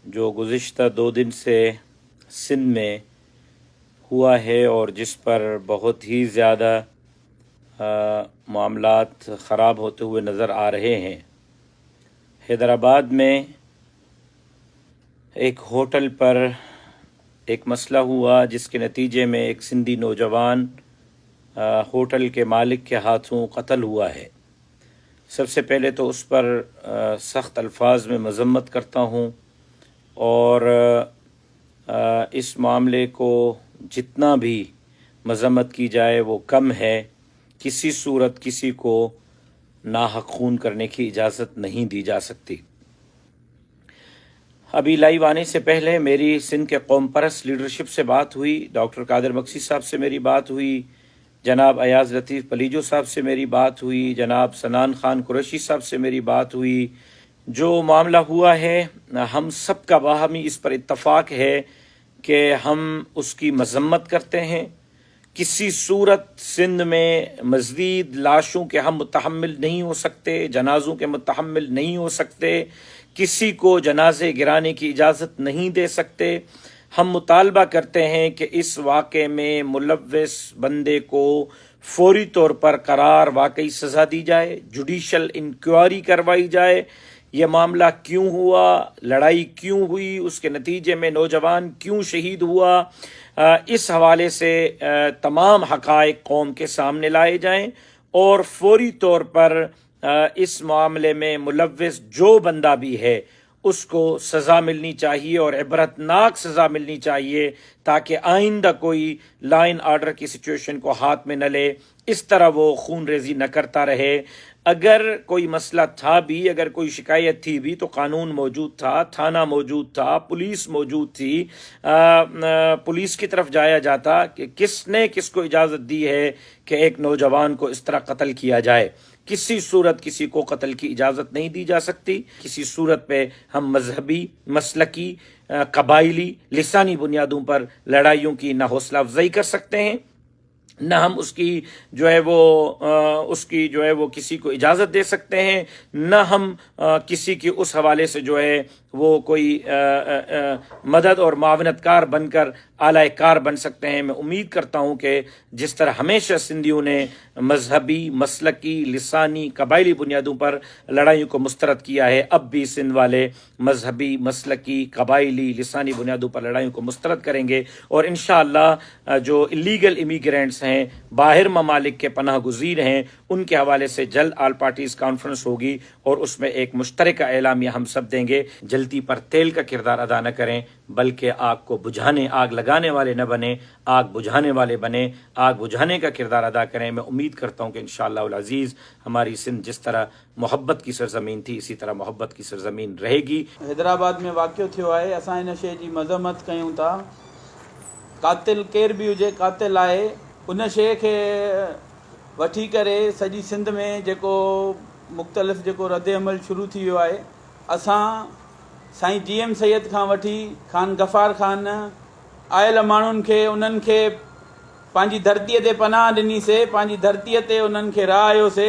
جو گزشتہ 2 دن سے سندھ میں ہوا ہے اور جس پر بہت ہی زیادہ معاملات خراب ہوتے ہوئے نظر آ رہے ہیں۔ حیدرآباد میں ایک ہوٹل پر ایک مسئلہ ہوا جس کے نتیجے میں ایک سندھی نوجوان ہوٹل کے مالک کے ہاتھوں قتل ہوا ہے۔ سب سے پہلے تو اس پر سخت الفاظ میں مذمت کرتا ہوں اور اس معاملے کو جتنا بھی مذمت کی جائے وہ کم ہے۔ کسی صورت کسی کو ناحق خون کرنے کی اجازت نہیں دی جا سکتی۔ ابھی لائیو آنے سے پہلے میری سندھ کے قوم پرست لیڈرشپ سے بات ہوئی، ڈاکٹر قادر مکسی صاحب سے میری بات ہوئی، جناب ایاز لطیف پلیجو صاحب سے میری بات ہوئی، جناب سنان خان قریشی صاحب سے میری بات ہوئی۔ جو معاملہ ہوا ہے ہم سب کا باہمی اس پر اتفاق ہے کہ ہم اس کی مذمت کرتے ہیں۔ کسی صورت سندھ میں مزید لاشوں کے ہم متحمل نہیں ہو سکتے، جنازوں کے متحمل نہیں ہو سکتے، کسی کو جنازے گرانے کی اجازت نہیں دے سکتے۔ ہم مطالبہ کرتے ہیں کہ اس واقعے میں ملوث بندے کو فوری طور پر قرار واقعی سزا دی جائے، جوڈیشل انکوائری کروائی جائے۔ یہ معاملہ کیوں ہوا، لڑائی کیوں ہوئی، اس کے نتیجے میں نوجوان کیوں شہید ہوا، اس حوالے سے تمام حقائق قوم کے سامنے لائے جائیں اور فوری طور پر اس معاملے میں ملوث جو بندہ بھی ہے اس کو سزا ملنی چاہیے اور عبرتناک سزا ملنی چاہیے تاکہ آئندہ کوئی لا اینڈ آرڈر کی سچویشن کو ہاتھ میں نہ لے، اس طرح وہ خون ریزی نہ کرتا رہے۔ اگر کوئی مسئلہ تھا بھی، اگر کوئی شکایت تھی بھی تو قانون موجود تھا، تھانہ موجود تھا، پولیس موجود تھی، پولیس کی طرف جایا جاتا کہ کس نے کس کو اجازت دی ہے کہ ایک نوجوان کو اس طرح قتل کیا جائے۔ کسی صورت کسی کو قتل کی اجازت نہیں دی جا سکتی۔ کسی صورت پہ ہم مذہبی، مسلکی، قبائلی، لسانی بنیادوں پر لڑائیوں کی نہ حوصلہ افزائی کر سکتے ہیں، نہ ہم اس کی وہ کسی کو اجازت دے سکتے ہیں، نہ ہم کسی کی اس حوالے سے وہ کوئی مدد اور معاونت کار بن کر اعلی کار بن سکتے ہیں۔ میں امید کرتا ہوں کہ جس طرح ہمیشہ سندھیوں نے مذہبی، مسلکی، لسانی، قبائلی بنیادوں پر لڑائیوں کو مسترد کیا ہے، اب بھی سندھ والے مذہبی، مسلکی، قبائلی، لسانی بنیادوں پر لڑائیوں کو مسترد کریں گے اور انشاءاللہ جو الیگل امیگرینٹس ہیں، باہر ممالک کے پناہ گزین ہیں، ان کے حوالے سے جلد آل پارٹیز کانفرنس ہوگی اور اس میں ایک مشترکہ اعلامیہ ہم سب دیں گے۔ جلتی پر تیل کا کردار ادا نہ کریں بلکہ آگ کو بجھانے، آگ لگانے والے نہ بنیں، آگ بجھانے والے بنیں، آگ بجھانے کا کردار ادا کریں۔ میں امید کرتا ہوں کہ انشاءاللہ العزیز ہماری سندھ جس طرح محبت کی سرزمین تھی اسی طرح محبت کی سرزمین رہے گی۔ حیدرآباد میں واقع تھیو ہے، اساں ان شے جی مذمت کیوں تا۔ قاتل کیر بھی ہوجے، قاتل آئے، ان شے کے وٹھی کرے سجی سندھ میں جیکو مختلف جیکو رد عمل شروع تھی ویو ہے۔ اساں سائیں جی ایم سید کھان وٹھی خان غفار خان آयल ماण्हुनि کے انہن کے پانجی دھرتی تے پناہ ڈنی سے، پانجی دھرتی تے انہن کے راہ آیو سے،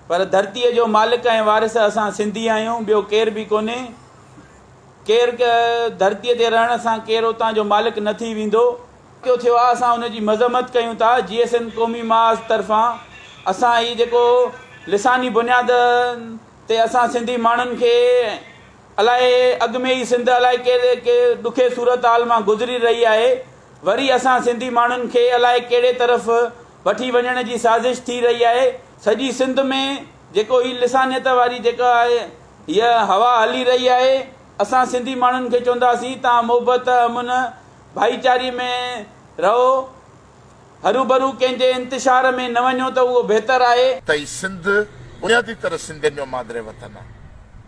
پر دھرتی جو مالک ऐं वारिस اساں सिंधी आहियूं، ॿियो केर बि कोन्हे। केर धरतीअ ते रहण सां केर उतां जो मालिक न थी वेंदो। कयो थियो आहे, असां उनजी मज़म्मत कयूं था। GSN क़ौमी महाज़ तरफ़ां असां ही जेको लिसानी बुनियाद ते असां सिंधी माण्हुनि खे अलाए अॻु में ई सिंध अलाए के ॾुखे सूरत हाल मां गुज़री रही आहे, वरी असां सिंधी माण्हुनि खे अलाए कहिड़े तरफ़ वठी वञण जी साज़िश थी रही आहे। सॼी सिंध में जेको ही लिसानियत वारी जेका आहे हीअ हवा हली रही आहे, असां सिंधी माण्हुनि खे चवंदासीं तव्हां मोहबत अमन भाईचारी में रहो, हरूभरू कंहिंजे इंतिशार में न वञो त उहो बहितर आहे। त सिंध बुनियादी तरह सिंधियुनि जो मादरे वतन आहे।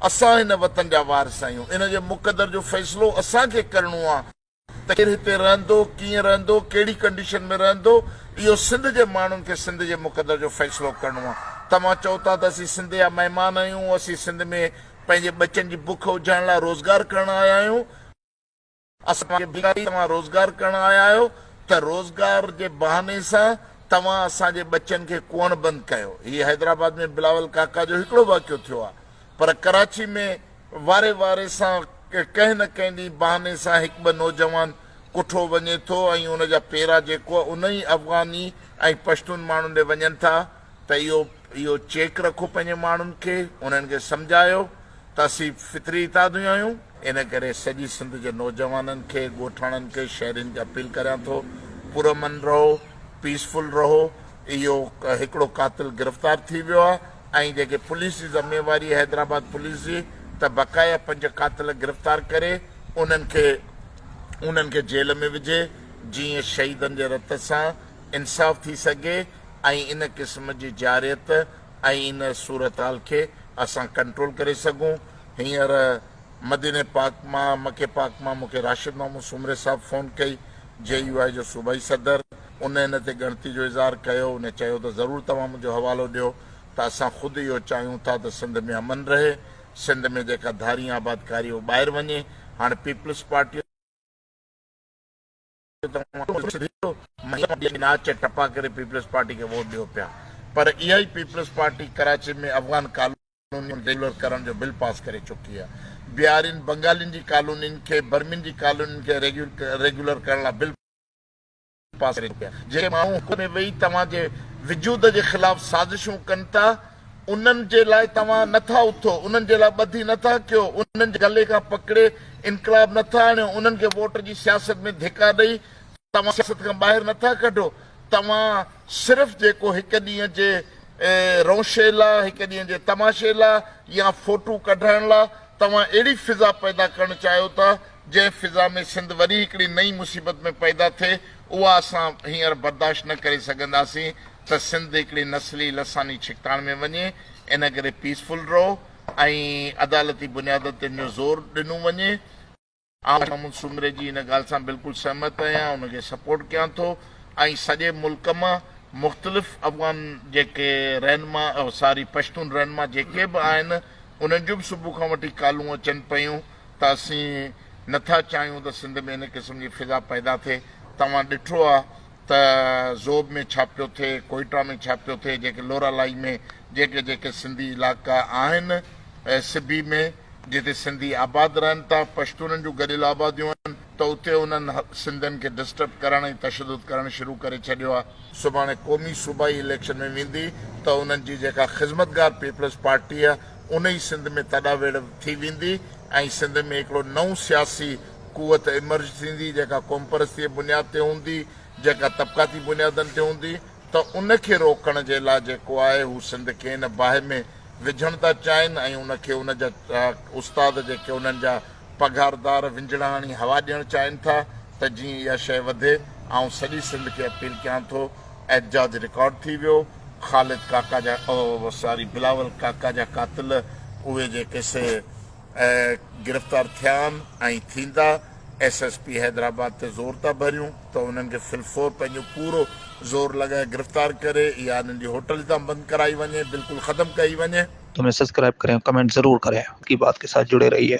असां हिन वतन जा वारिस आहियूं। इन जे मुक़दर जो फ़ैसिलो असांखे करणो आहे त केरु हिते रहंदो, कीअं रहंदो, कहिड़ी कंडीशन में रहंदो, इहो सिंध जे माण्हुनि खे सिंध जे मुक़दर जो फ़ैसिलो करणो आहे। तव्हां चओ था त असीं सिंध जा महिमान आहियूं, असीं सिंध में पंहिंजे बचनि जी बुख उजाइण लाइ रोज़गार करण आया आहियूं। असांखे तव्हां रोज़गार करण आया आहियो त रोज़गार जे बहाने सां तव्हां असांजे बचनि खे कुअण बंदि कयो। हीअ हैदराबाद में बिलावल काका जो हिकिड़ो वाक़ियो थियो आहे, पर कराची में वारे वारे सां कंहिं न कंहिं ॾींहुं बहाने सां हिकु ॿ नौजवान कुठो वञे थो ऐं उन जा पेरा जेको आहे उन ई अफ़गानी ऐं पश्तून माण्हुनि ॾे वञनि था त इहो चेक रखो पंहिंजे माण्हुनि खे, उन्हनि खे सम्झायो त असीं फितरी इतादियूं आहियूं। इन करे सॼी सिंध जे नौजवाननि खे, ॻोठाणनि खे, शहरियुनि खे अपील करियां थो, पुरअमन रहो, पीसफुल रहो। इहो हिकिड़ो कातिल गिरफ़्तार थी वियो आहे ऐं जेके पुलिस जी ज़िम्मेवारी हैदराबाद पुलिस जी त बक़ाया 5 कातिल गिरफ़्तार करे उन्हनि खे जेल में विझे, जीअं शहीदनि जे रत सां इंसाफ़ थी सघे ऐं इन क़िस्म जी जारियत ऐं इन सूरत हाल खे असां कंट्रोल करे सघूं। हींअर मदीने पाक मां, मके पाक मां मूंखे राशिद मामूद सुमरे साहब फ़ोन कई, JUI जो सूबाई सदर। उन इन ते ॻणती जो इज़हार कयो। उन चयो त ज़रूरु तव्हां मुंहिंजो हवालो ॾियो त असां ख़ुदि इहो चाहियूं था त सिंध में अमन रहे, सिंध में जेका धारी आबादकारी उहो ॿाहिरि वञे। हाणे पीपल्स पार्टी नाच टपा करे पीपल्स पार्टी खे वोट ॾियो पिया, पर इहा ई पीपल्स पार्टी कराची में अफ़गान कॉलोनी रेगुलर करण जो बिल पास करे चुकी आहे। बिहारियुनि बंगालियुनि जी कॉलोनियुनि खे, बर्मियुनि जी कॉलोनियुनि खे रेगुलर करण लाइ बिल पास करे पिया। जेके माण्हू में वेही तव्हांजे वजूद जे ख़िलाफ़ साज़िशूं कनि था, उन्हनि जे लाइ तव्हां नथा उथो, उन्हनि जे लाइ ॿधी नथा कयो, उन्हनि जे गले खां पकिड़े इनकलाब नथा आणियो, उन्हनि खे वोट जी सियासत में धिका ॾेई तव्हां सियासत खां ॿाहिरि नथा कढो। तव्हां सिर्फ़ु जेको हिकु ॾींहं जे रौशे लाइ, हिकु ॾींहं जे तमाशे लाइ या फ़ोटू कढाइण लाइ तव्हां अहिड़ी फिज़ा पैदा करणु चाहियो था जंहिं फिज़ा में सिंध वरी हिकिड़ी नई मुसीबत में पैदा थिए। उहा असां हींअर बर्दाश्त न करे सघंदासीं त सिंध हिकिड़ी नस्ली लसानी छिकताण में वञे। इन करे पीसफुल रहो ऐं अदालती बुनियाद ते जो ज़ोर ॾिनो वञे। मामूद सुमरे जी इन ॻाल्हि सां बिल्कुलु सहमत आहियां, उनखे सपोर्ट कयां थो ऐं सॼे मुल्क मां मुख़्तलिफ़ अफ़गान जेके रहनुमा पश्तून रहनुमा जेके बि आहिनि, उन्हनि जूं बि सुबुह खां वठी कालूं अचनि पियूं त असीं नथा चाहियूं त सिंध में इन क़िस्म जी फिज़ा पैदा थिए। तव्हां ॾिठो आहे त ज़ोब में छा पियो थिए, कोइटा में छा पियो थिए, जेके लोरालाई में जेके सिंधी इलाइक़ा आहिनि, सिबी में जिते सिंधी आबाद रहनि था, पश्तूननि जूं गॾियल आबादियूं आहिनि, त उते उन्हनि सिंधियुनि खे डिस्टर्ब करण ऐं तशदुद करणु शुरू करे छॾियो आहे। सुभाणे क़ौमी सूबाई इलेक्शन में वेंदी त उन्हनि जी जेका ख़िज़मतगार पीपल्स पार्टी आहे उन ई सिंध में तॾावेड़ थी वेंदी ऐं सिंध में हिकिड़ो नओं सियासी कुवत इमर्ज थींदी जेका क़ौमपरस्ती जे बुनियाद ते हूंदी, जेका तबक़ाती बुनियादनि ते हूंदी। त उनखे रोकण जे लाइ जेको आहे हू सिंध खे हिन बाहि में विझणु था चाहिनि ऐं उनखे उनजा उस्ताद जेके उन्हनि जा पघारदार विंजणा हणी हवा ॾियणु चाहिनि था त जीअं इहा शइ वधे। ऐं सॼी सिंध खे अपील कयां थो, एहतजाज रिकॉर्ड थी वियो, ख़ालिद काका जा बिलावल काका जा कातिल उहे जेके से गिरफ़्तार थिया आहिनि ऐं थींदा। SSP हैदराबाद ते ज़ोर था भरियूं त उन्हनि खे फिलफोर पंहिंजो पूरो ज़ोर लॻाए गिरफ़्तार करे या हिननि जी होटल तां बंदि कराई वञे, बिल्कुलु ख़तमु कई वञे। तो हमें सब्सक्राइब करें, कमेंट जरूर करें, की बात के साथ जुड़े रहिए।